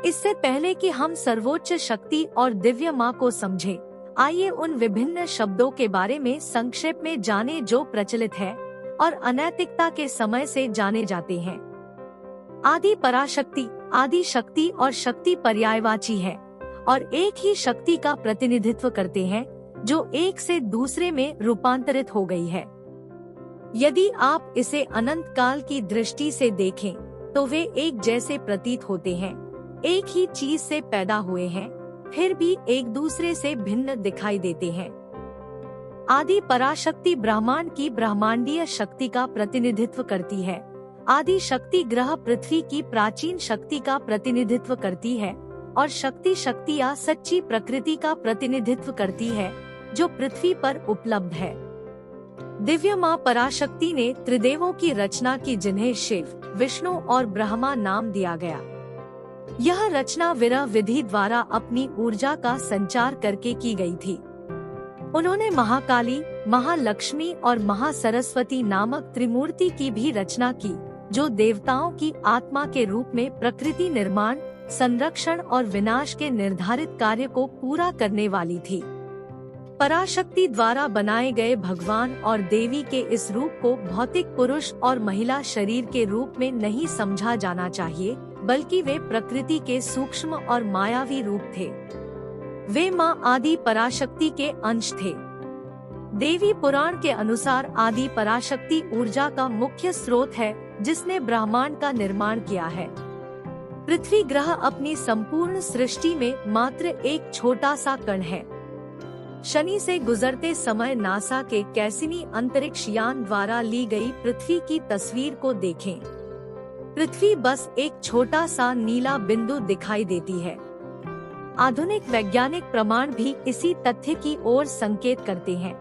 इससे पहले कि हम सर्वोच्च शक्ति और दिव्य माँ को समझें, आइए उन विभिन्न शब्दों के बारे में संक्षेप में जाने जो प्रचलित है और अनैतिकता के समय से जाने जाते हैं। आदि पराशक्ति, आदि शक्ति और शक्ति पर्यायवाची है और एक ही शक्ति का प्रतिनिधित्व करते हैं जो एक से दूसरे में रूपांतरित हो गई है। यदि आप इसे अनंत काल की दृष्टि से देखें तो वे एक जैसे प्रतीत होते हैं, एक ही चीज से पैदा हुए हैं, फिर भी एक दूसरे से भिन्न दिखाई देते हैं। आदि पराशक्ति ब्रह्मांड की ब्रह्मांडीय शक्ति का प्रतिनिधित्व करती है। आदि शक्ति ग्रह पृथ्वी की प्राचीन शक्ति का प्रतिनिधित्व करती है और शक्ति शक्ति या सच्ची प्रकृति का प्रतिनिधित्व करती है जो पृथ्वी पर उपलब्ध है। दिव्य माँ पराशक्ति ने त्रिदेवों की रचना की जिन्हें शिव, विष्णु और ब्रह्मा नाम दिया गया। यह रचना विरह विधि द्वारा अपनी ऊर्जा का संचार करके की गई थी। उन्होंने महाकाली, महालक्ष्मी और महासरस्वती नामक त्रिमूर्ति की भी रचना की जो देवताओं की आत्मा के रूप में प्रकृति निर्माण, संरक्षण और विनाश के निर्धारित कार्य को पूरा करने वाली थी। पराशक्ति द्वारा बनाए गए भगवान और देवी के इस रूप को भौतिक पुरुष और महिला शरीर के रूप में नहीं समझा जाना चाहिए, बल्कि वे प्रकृति के सूक्ष्म और मायावी रूप थे। वे माँ आदि पराशक्ति के अंश थे। देवी पुराण के अनुसार आदि पराशक्ति ऊर्जा का मुख्य स्रोत है जिसने ब्रह्मांड का निर्माण किया है। पृथ्वी ग्रह अपनी संपूर्ण सृष्टि में मात्र एक छोटा सा कण है। शनि से गुजरते समय नासा के कैसिनी अंतरिक्ष यान द्वारा ली गई पृथ्वी की तस्वीर को देखें। पृथ्वी बस एक छोटा सा नीला बिंदु दिखाई देती है। आधुनिक वैज्ञानिक प्रमाण भी इसी तथ्य की ओर संकेत करते हैं।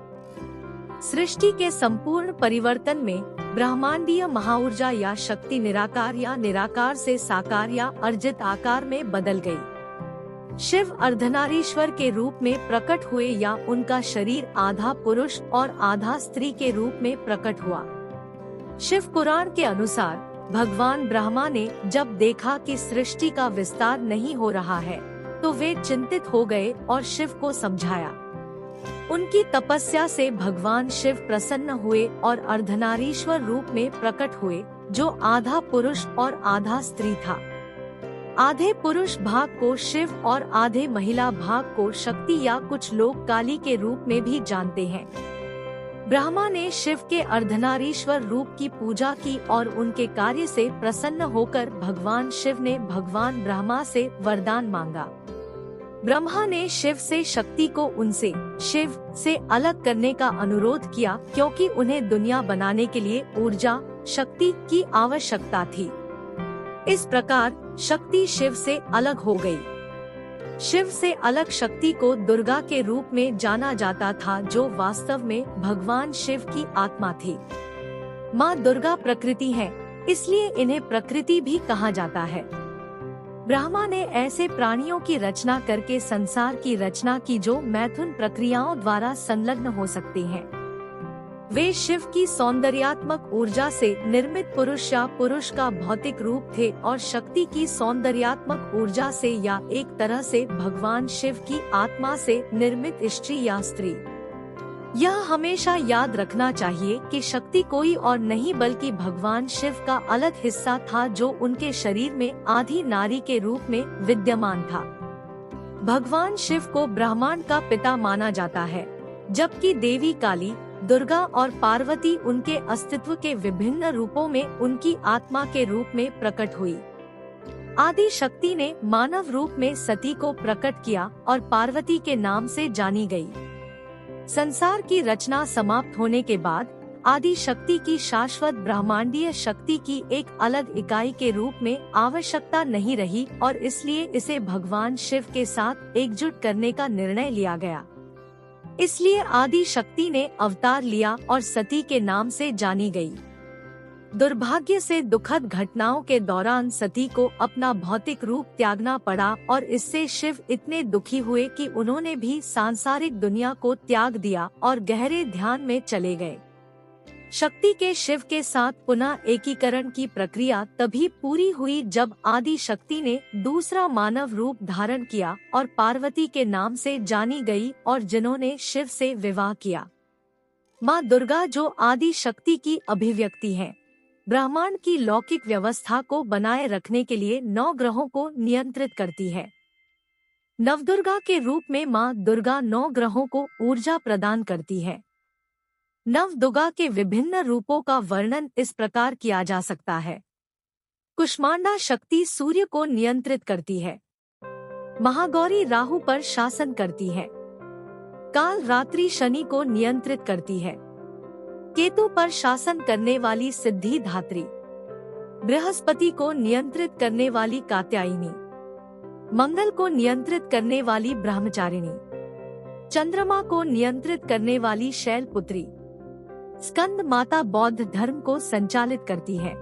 सृष्टि के संपूर्ण परिवर्तन में ब्रह्मांडीय महाऊर्जा या शक्ति निराकार या निराकार से साकार या अर्जित आकार में बदल गई। शिव अर्धनारीश्वर के रूप में प्रकट हुए या उनका शरीर आधा पुरुष और आधा स्त्री के रूप में प्रकट हुआ। शिव पुराण के अनुसार भगवान ब्रह्मा ने जब देखा कि सृष्टि का विस्तार नहीं हो रहा है तो वे चिंतित हो गए और शिव को समझाया। उनकी तपस्या से भगवान शिव प्रसन्न हुए और अर्धनारीश्वर रूप में प्रकट हुए जो आधा पुरुष और आधा स्त्री था। आधे पुरुष भाग को शिव और आधे महिला भाग को शक्ति या कुछ लोग काली के रूप में भी जानते हैं। ब्रह्मा ने शिव के अर्धनारीश्वर रूप की पूजा की और उनके कार्य से प्रसन्न होकर भगवान शिव ने भगवान ब्रह्मा से वरदान मांगा। ब्रह्मा ने शिव से शक्ति को उनसे, शिव से अलग करने का अनुरोध किया क्योंकि उन्हें दुनिया बनाने के लिए ऊर्जा, शक्ति की आवश्यकता थी। इस प्रकार शक्ति शिव से अलग हो गई। शिव से अलग शक्ति को दुर्गा के रूप में जाना जाता था जो वास्तव में भगवान शिव की आत्मा थी। माँ दुर्गा प्रकृति है, इसलिए इन्हें प्रकृति भी कहा जाता है। ब्रह्मा ने ऐसे प्राणियों की रचना करके संसार की रचना की जो मैथुन प्रक्रियाओं द्वारा संलग्न हो सकते हैं। वे शिव की सौंदर्यात्मक ऊर्जा से निर्मित पुरुष या पुरुष का भौतिक रूप थे और शक्ति की सौंदर्यात्मक ऊर्जा से या एक तरह से भगवान शिव की आत्मा से निर्मित स्त्री या स्त्री। यह हमेशा याद रखना चाहिए कि शक्ति कोई और नहीं बल्कि भगवान शिव का अलग हिस्सा था जो उनके शरीर में आधी नारी के रूप में विद्यमान था। भगवान शिव को ब्रह्मांड का पिता माना जाता है, जबकि देवी काली, दुर्गा और पार्वती उनके अस्तित्व के विभिन्न रूपों में उनकी आत्मा के रूप में प्रकट हुई। आदि शक्ति ने मानव रूप में सती को प्रकट किया और पार्वती के नाम से जानी गई। संसार की रचना समाप्त होने के बाद आदि शक्ति की शाश्वत ब्रह्मांडीय शक्ति की एक अलग इकाई के रूप में आवश्यकता नहीं रही और इसलिए इसे भगवान शिव के साथ एकजुट करने का निर्णय लिया गया। इसलिए आदि शक्ति ने अवतार लिया और सती के नाम से जानी गई। दुर्भाग्य से दुखद घटनाओं के दौरान सती को अपना भौतिक रूप त्यागना पड़ा और इससे शिव इतने दुखी हुए कि उन्होंने भी सांसारिक दुनिया को त्याग दिया और गहरे ध्यान में चले गए। शक्ति के शिव के साथ पुनः एकीकरण की प्रक्रिया तभी पूरी हुई जब आदि शक्ति ने दूसरा मानव रूप धारण किया और पार्वती के नाम से जानी गई और जिन्होंने शिव से विवाह किया। माँ दुर्गा जो आदि शक्ति की अभिव्यक्ति है, ब्रह्मांड की लौकिक व्यवस्था को बनाए रखने के लिए 9 ग्रहों को नियंत्रित करती है। नवदुर्गा के रूप में माँ दुर्गा 9 ग्रहों को ऊर्जा प्रदान करती है। नवदुर्गा के विभिन्न रूपों का वर्णन इस प्रकार किया जा सकता है। कुष्मांडा शक्ति सूर्य को नियंत्रित करती है। महागौरी राहु पर शासन करती है। काल रात्रि शनि को नियंत्रित करती है। केतु पर शासन करने वाली सिद्धि धात्री, बृहस्पति को नियंत्रित करने वाली कात्यायनी, मंगल को नियंत्रित करने वाली ब्रह्मचारिणी, चंद्रमा को नियंत्रित करने वाली शैलपुत्री, स्कंद माता बौद्ध धर्म को संचालित करती है।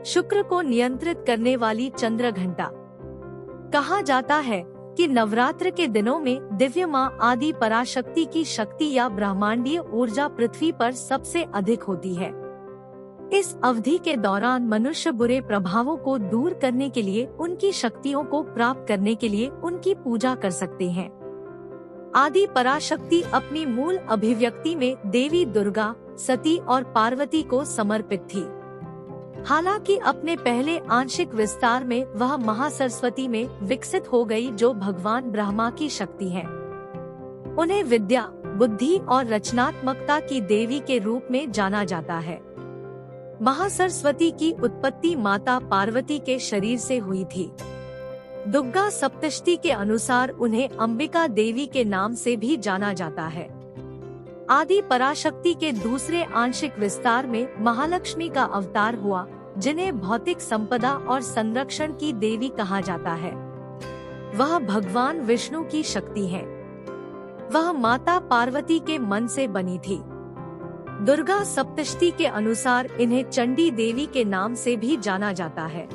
शुक्र को नियंत्रित करने वाली चंद्र घंटा। कहा जाता है कि नवरात्र के दिनों में दिव्य माँ आदि पराशक्ति की शक्ति या ब्रह्मांडीय ऊर्जा पृथ्वी पर सबसे अधिक होती है। इस अवधि के दौरान मनुष्य बुरे प्रभावों को दूर करने के लिए, उनकी शक्तियों को प्राप्त करने के लिए उनकी पूजा कर सकते हैं। आदि पराशक्ति अपनी मूल अभिव्यक्ति में देवी दुर्गा, सती और पार्वती को समर्पित थी। हालांकि अपने पहले आंशिक विस्तार में वह महासरस्वती में विकसित हो गई, जो भगवान ब्रह्मा की शक्ति है। उन्हें विद्या, बुद्धि और रचनात्मकता की देवी के रूप में जाना जाता है। महासरस्वती की उत्पत्ति माता पार्वती के शरीर से हुई थी। दुर्गा सप्तशती के अनुसार उन्हें अंबिका देवी के नाम से भी जाना जाता है। आदि पराशक्ति के दूसरे आंशिक विस्तार में महालक्ष्मी का अवतार हुआ, जिन्हें भौतिक संपदा और संरक्षण की देवी कहा जाता है। वह भगवान विष्णु की शक्ति है। वह माता पार्वती के मन से बनी थी। दुर्गा सप्तशती के अनुसार इन्हें चंडी देवी के नाम से भी जाना जाता है।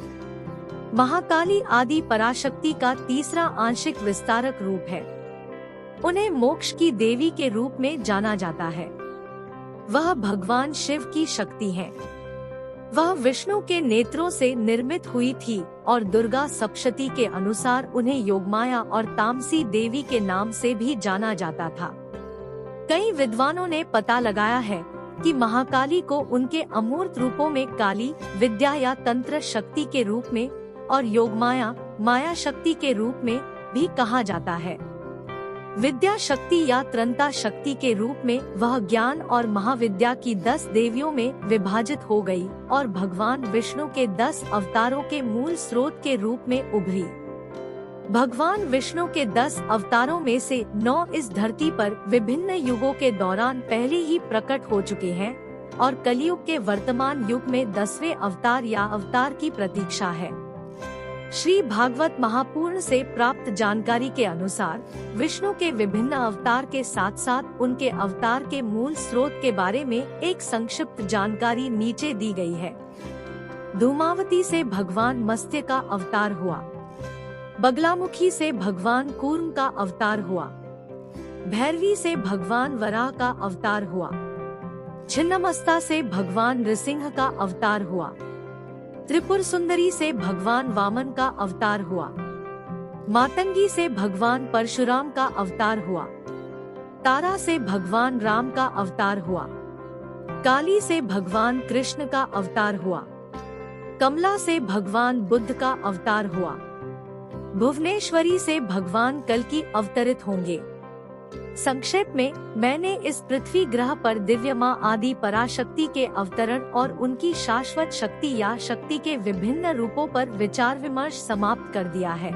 महाकाली आदि पराशक्ति का तीसरा आंशिक विस्तारक रूप है। उन्हें मोक्ष की देवी के रूप में जाना जाता है। वह भगवान शिव की शक्ति है। वह विष्णु के नेत्रों से निर्मित हुई थी और दुर्गा सप्तशती के अनुसार उन्हें योगमाया और तामसी देवी के नाम से भी जाना जाता था। कई विद्वानों ने पता लगाया है कि महाकाली को उनके अमूर्त रूपों में काली, विद्या या तंत्र शक्ति के रूप में और योगमाया, माया शक्ति के रूप में भी कहा जाता है। विद्या शक्ति या त्रंता शक्ति के रूप में वह ज्ञान और महाविद्या की 10 देवियों में विभाजित हो गई और भगवान विष्णु के 10 अवतारों के मूल स्रोत के रूप में उभरी। भगवान विष्णु के 10 अवतारों में से 9 इस धरती पर विभिन्न युगों के दौरान पहले ही प्रकट हो चुके हैं और कलयुग के वर्तमान युग में 10वें अवतार या अवतार की प्रतीक्षा है। श्री भागवत महापुराण से प्राप्त जानकारी के अनुसार विष्णु के विभिन्न अवतार के साथ साथ उनके अवतार के मूल स्रोत के बारे में एक संक्षिप्त जानकारी नीचे दी गई है। धूमावती से भगवान मत्स्य का अवतार हुआ। बगलामुखी से भगवान कूर्म का अवतार हुआ। भैरवी से भगवान वराह का अवतार हुआ। छिन्नमस्ता से भगवान नृसिंह का अवतार हुआ। त्रिपुर सुंदरी से भगवान वामन का अवतार हुआ। मातंगी से भगवान परशुराम का अवतार हुआ। तारा से भगवान राम का अवतार हुआ। काली से भगवान कृष्ण का अवतार हुआ। कमला से भगवान बुद्ध का अवतार हुआ। भुवनेश्वरी से भगवान कल्कि अवतरित होंगे। संक्षेप में मैंने इस पृथ्वी ग्रह पर दिव्य माँ आदि पराशक्ति के अवतरण और उनकी शाश्वत शक्ति या शक्ति के विभिन्न रूपों पर विचार विमर्श समाप्त कर दिया है।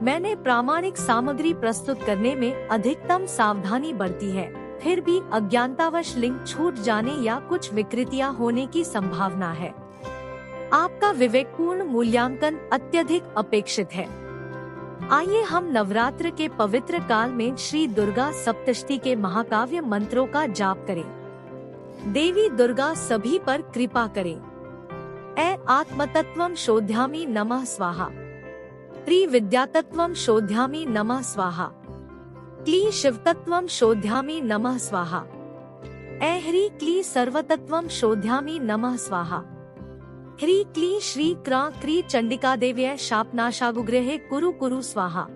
मैंने प्रामाणिक सामग्री प्रस्तुत करने में अधिकतम सावधानी बरती है, फिर भी अज्ञानतावश लिंक छूट जाने या कुछ विकृतियां होने की संभावना है। आपका विवेकपूर्ण मूल्यांकन अत्यधिक अपेक्षित है। आइए हम नवरात्र के पवित्र काल में श्री दुर्गा सप्तशती के महाकाव्य मंत्रों का जाप करें। देवी दुर्गा सभी पर कृपा करें। ए आत्मतत्वं शोध्यामि नमः स्वाहा। त्रिविद्यातत्वं शोध्यामि नमः स्वाहा। क्ली शिवतत्वं शोध्यामि नमः स्वाहा। ऐ ह्री क्ली सर्वतत्वं शोध्यामि नमः स्वाहा। ह्री क्ली श्री क्रां क्री चंडिका देव्यै शापनाशागुग्रहे कुरु कुरु स्वाहा।